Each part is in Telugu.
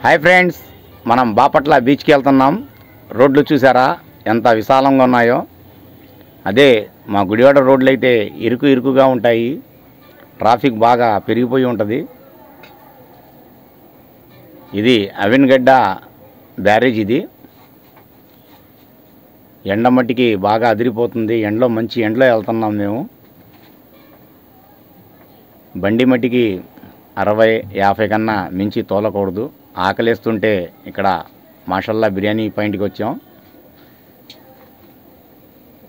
హాయ్ ఫ్రెండ్స్, మనం బాపట్ల బీచ్కి వెళ్తున్నాం. రోడ్లు చూసారా ఎంత విశాలంగా ఉన్నాయో. అదే మా గుడివాడ రోడ్లు అయితే ఇరుకుగా ఉంటాయి. ట్రాఫిక్ బాగా పెరిగిపోయి ఉంటుంది. ఇది అవిన్గడ్డ బ్యారేజ్. ఇది ఎండ మట్టికి బాగా అదిరిపోతుంది. ఎండలో మంచి ఎండలో వెళ్తున్నాం మేము. బండి మట్టికి 60-50 కన్నా మించి తోలకూడదు. ఆకలేస్తుంటే ఇక్కడ మాషల్లా బిర్యానీ పాయింట్కి వచ్చాం.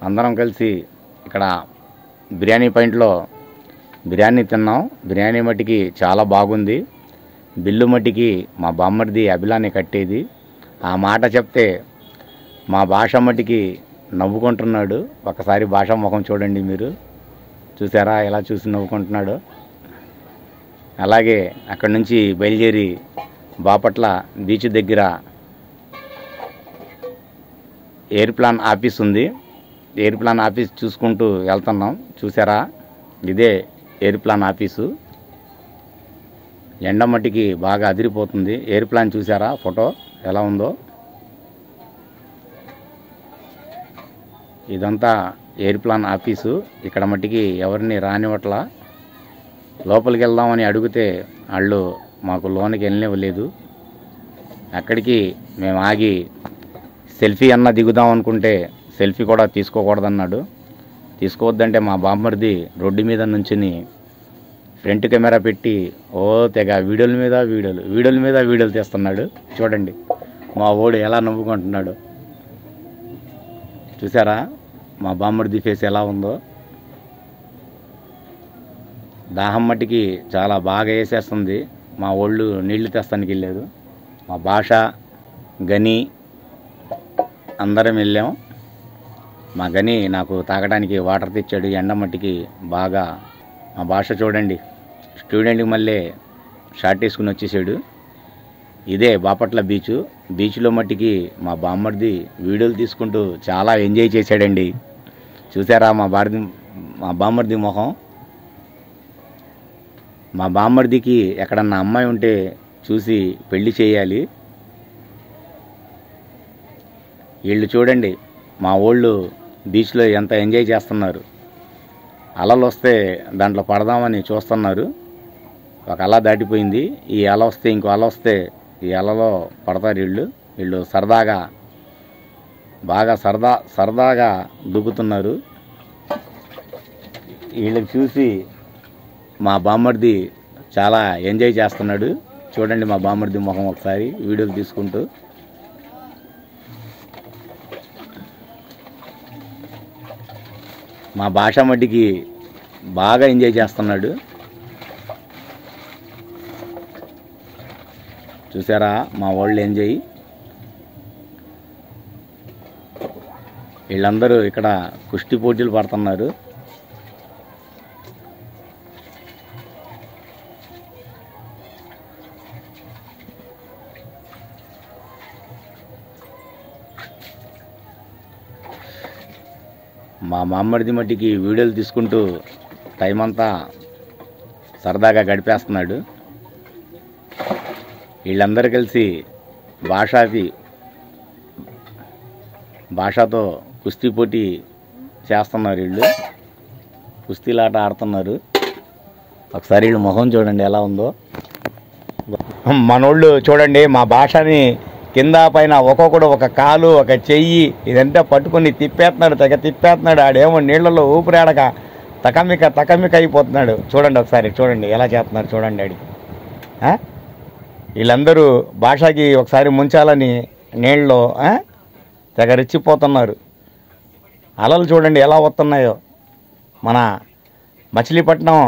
అందరం కలిసి ఇక్కడ బిర్యానీ పాయింట్లో బిర్యానీ తిన్నాం. బిర్యానీ మట్టికి చాలా బాగుంది. బిల్లు మట్టికి మా బామ్మర్ది అభిలాని కట్టేది. ఆ మాట చెప్తే మా భాష మట్టికి నవ్వుకుంటున్నాడు. ఒకసారి భాష ముఖం చూడండి. మీరు చూసారా ఎలా చూసి నవ్వుకుంటున్నాడు. అలాగే అక్కడి నుంచి బయలుదేరి బాపట్ల బీచ్ దగ్గర ఎయిర్ప్లాన్ ఆఫీస్ ఉంది. ఎయిర్ప్లాన్ ఆఫీస్ చూసుకుంటూ వెళ్తున్నాం. చూసారా, ఇదే ఎయిర్ప్లాన్ ఆఫీసు. ఎండ మట్టికి బాగా అదిరిపోతుంది. ఎయిర్ప్లాన్ చూసారా ఫోటో ఎలా ఉందో. ఇదంతా ఎయిర్ప్లాన్ ఆఫీసు. ఇక్కడ మట్టికి ఎవరిని రానివ్వట్లా. లోపలికి వెళ్దామని అడిగితే వాళ్ళు మాకు లోనికి వెళ్ళనివ్వలేదు. అక్కడికి మేము ఆగి సెల్ఫీ అన్న దిగుదాం అనుకుంటే సెల్ఫీ కూడా తీసుకోకూడదన్నాడు. తీసుకోవద్దంటే మా బామ్మర్ది రోడ్డు మీద నుంచుని ఫ్రంట్ కెమెరా పెట్టి తెగ వీడియోల మీద వీడియోలు తీస్తున్నాడు. చూడండి మా ఓడు ఎలా నవ్వుకుంటున్నాడు. చూసారా మా బామ్మర్ది ఫేస్ ఎలా ఉందో. దాహం మట్టికి చాలా బాగా వేసేస్తుంది. మా ఓళ్ళు నీళ్లు తెస్తానికి వెళ్ళారు. మా భాష గని అందరం వెళ్ళాం. మా గని నాకు తాగడానికి వాటర్ తెచ్చాడు. ఎండ మట్టికి బాగా. మా భాష చూడండి, స్టూడెంట్కి మళ్ళీ షార్ట్ వేసుకుని వచ్చేసాడు. ఇదే బాపట్ల బీచ్. బీచ్లో మట్టికి మా బామ్మర్ది వీడియోలు తీసుకుంటూ చాలా ఎంజాయ్ చేశాడండి. చూసారా మా బామ్మర్ది మొహం. మా బామ్మర్దికి ఎక్కడన్నా అమ్మాయి ఉంటే చూసి పెళ్లి చేయాలి. వీళ్ళు చూడండి మా ఊళ్ళు బీచ్లో ఎంత ఎంజాయ్ చేస్తున్నారు. అలలు వస్తే దాంట్లో పడదామని చూస్తున్నారు. ఒక అల దాటిపోయింది. ఈ అల వస్తే ఇంకో అల వస్తే ఈ అలలో పడతారు. వీళ్ళు సరదాగా బాగా సరదాగా దూకుతున్నారు. వీళ్ళకి చూసి మా బామ్మర్ది చాలా ఎంజాయ్ చేస్తున్నాడు. చూడండి మా బామ్మర్ది ముఖం ఒకసారి వీడియోలు తీసుకుంటూ. మా భాష మట్టికి బాగా ఎంజాయ్ చేస్తున్నాడు. చూసారా మా వాళ్ళు ఎంజాయ్. వీళ్ళందరూ ఇక్కడ కుస్తీ పోటీలు పడుతున్నారు. మా మామ్మడిది మట్టికి వీడియోలు తీసుకుంటూ టైం అంతా సరదాగా గడిపేస్తున్నాడు. వీళ్ళందరూ కలిసి భాషతో కుస్తీ పోటీ చేస్తున్నారు. వీళ్ళు కుస్తీలాట ఆడుతున్నారు. ఒకసారి వీళ్ళు మొహం చూడండి ఎలా ఉందో. మనోళ్ళు చూడండి మా భాషని కింద పైన ఒక్కొక్కడు ఒక కాలు ఒక చెయ్యి ఇదంతా పట్టుకుని తిప్పేస్తున్నాడు. ఆడేమో నీళ్లలో ఊపిరాడక తకమిక అయిపోతున్నాడు. చూడండి ఒకసారి చూడండి ఎలా చేస్తున్నారు చూడండి ఆడికి. వీళ్ళందరూ భాషకి ఒకసారి ముంచాలని నీళ్ళలో తెగ రెచ్చిపోతున్నారు. అలలు చూడండి ఎలా వస్తున్నాయో. మన మచిలీపట్నం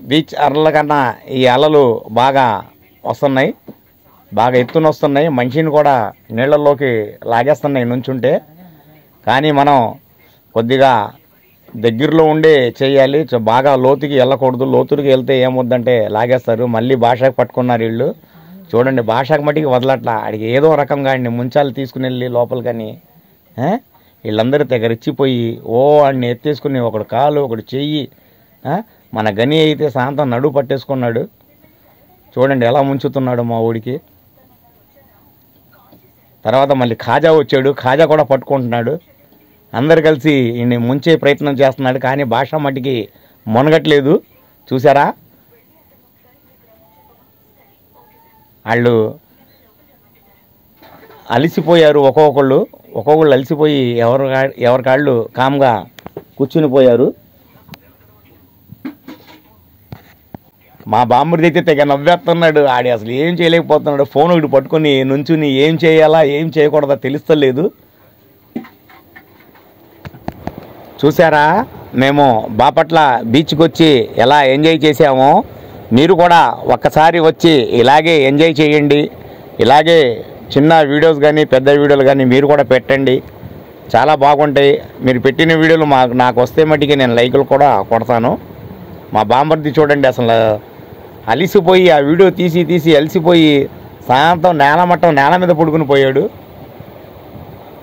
బీచ్ అలల కన్నా ఈ అలలు బాగా వస్తున్నాయి. బాగా ఎత్తున వస్తున్నాయి. మనిషిని కూడా నీళ్ళల్లోకి లాగేస్తున్నాయి నుంచుంటే. కానీ మనం కొద్దిగా దగ్గరలో ఉండే చేయాలి. బాగా లోతుకి వెళ్ళకూడదు. లోతుకి వెళ్తే ఏమొద్దంటే లాగేస్తారు. మళ్ళీ భాషకు పట్టుకున్నారు వీళ్ళు. చూడండి భాషకు మట్టికి వదలట్లా. ఆడికి ఏదో రకంగా ఆడిని ముంచాలు తీసుకుని వెళ్ళి లోపలికని వీళ్ళందరూ తెగ రెచ్చిపోయి వాడిని ఎత్తేసుకుని ఒకడు కాలు ఒకడు చెయ్యి. మన గని అయితే సాయంత్రం నడువు పట్టేసుకున్నాడు. చూడండి ఎలా ముంచుతున్నాడు మా ఊడికి. తర్వాత మళ్ళీ ఖాజా వచ్చాడు, ఖాజా కూడా పట్టుకుంటున్నాడు. అందరు కలిసి ఈయన్ని ముంచే ప్రయత్నం చేస్తున్నాడు, కానీ భాష మట్టికి మునగట్లేదు. చూసారా, వాళ్ళు అలిసిపోయారు. ఒక్కొక్కళ్ళు అలిసిపోయి ఎవరికాళ్ళు కామ్గా కూర్చుని పోయారు. మా బామ్మడిది అయితే తెగ నవ్వేస్తున్నాడు. ఆడి అసలు ఏం చేయలేకపోతున్నాడు. ఫోన్ ఒకటి పట్టుకొని నుంచుని ఏం చేయాలా ఏం చేయకూడదా తెలుస్తలేదు. చూసారా, మేము బాపట్ల బీచ్కి వచ్చి ఎలా ఎంజాయ్ చేసామో, మీరు కూడా ఒక్కసారి వచ్చి ఇలాగే ఎంజాయ్ చేయండి. ఇలాగే చిన్న వీడియోస్ కానీ పెద్ద వీడియోలు కానీ మీరు కూడా పెట్టండి, చాలా బాగుంటాయి. మీరు పెట్టిన వీడియోలు నాకు వస్తే మట్టికి నేను లైకులు కూడా కొడతాను. మా బామ్మర్ది చూడండి, అసలు అలిసిపోయి ఆ వీడియో తీసి అలిసిపోయి సాయంత్రం నేల మీద పడుకుని పోయాడు.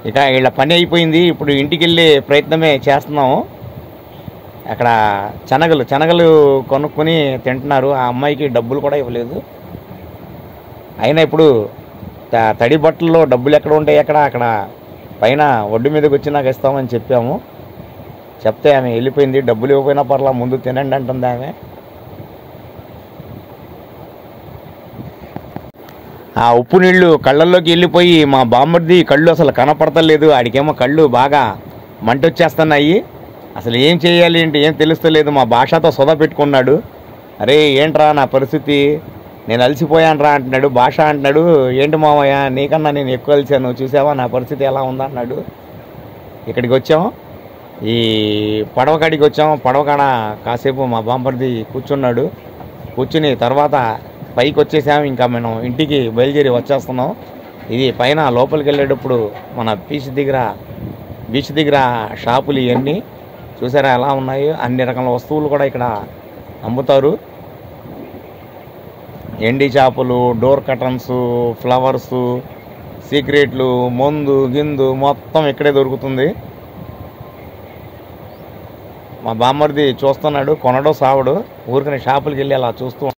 ఇక వీళ్ళ పని అయిపోయింది. ఇప్పుడు ఇంటికి వెళ్ళే ప్రయత్నమే చేస్తున్నాము. అక్కడ శనగలు కొనుక్కొని తింటున్నారు. ఆ అమ్మాయికి డబ్బులు కూడా ఇవ్వలేదు. అయినా ఇప్పుడు తడి బట్టల్లో డబ్బులు ఎక్కడ ఉంటాయి, అక్కడ పైన ఒడ్డు మీదకి వచ్చి నాకు ఇస్తామని చెప్పాము. చెప్తే ఆమె వెళ్ళిపోయింది. డబ్బులు ఇవ్వకపోయినా పర్లా, ముందు తినండి అంటుంది ఆమె. ఆ ఉప్పు నీళ్లు కళ్ళల్లోకి వెళ్ళిపోయి మా బామ్మర్ది కళ్ళు అసలు కనపడతలేదు. ఆడికేమో కళ్ళు బాగా మంటొచ్చేస్తున్నాయి. అసలు ఏం చేయాలి ఏంటి ఏం తెలుస్తలేదు. మా భాషతో సొద పెట్టుకున్నాడు. అరే ఏంట్రా నా పరిస్థితి, నేను అలసిపోయాను రా అంటున్నాడు. భాష అంటున్నాడు, ఏంటి మామయ్య నీకన్నా నేను ఎక్కువ అలిసాను, చూసావా నా పరిస్థితి ఎలా ఉందా అన్నాడు. ఇక్కడికి వచ్చాం, ఈ పడవ కాడికి వచ్చాం. పడవ కాడ కాసేపు మా బామ్మర్ది కూర్చున్నాడు. కూర్చుని తర్వాత పైకి వచ్చేసాము. ఇంకా మనం ఇంటికి బయలుదేరి వచ్చేస్తున్నాం. ఇది పైన లోపలికి వెళ్ళేటప్పుడు మన బీచ్ దగ్గర షాపులు ఇవన్నీ చూసారా ఎలా ఉన్నాయి. అన్ని రకాల వస్తువులు కూడా ఇక్కడ అమ్ముతారు. ఎండి చేపలు, డోర్ కర్టన్స్, ఫ్లవర్స్, సీక్రెట్లు, మందు గిందు మొత్తం ఇక్కడే దొరుకుతుంది. మా బామ్మర్ది చూస్తున్నాడు, కొనడో సావడు, ఊరికనే షాపులకి వెళ్ళి అలా చూస్తూ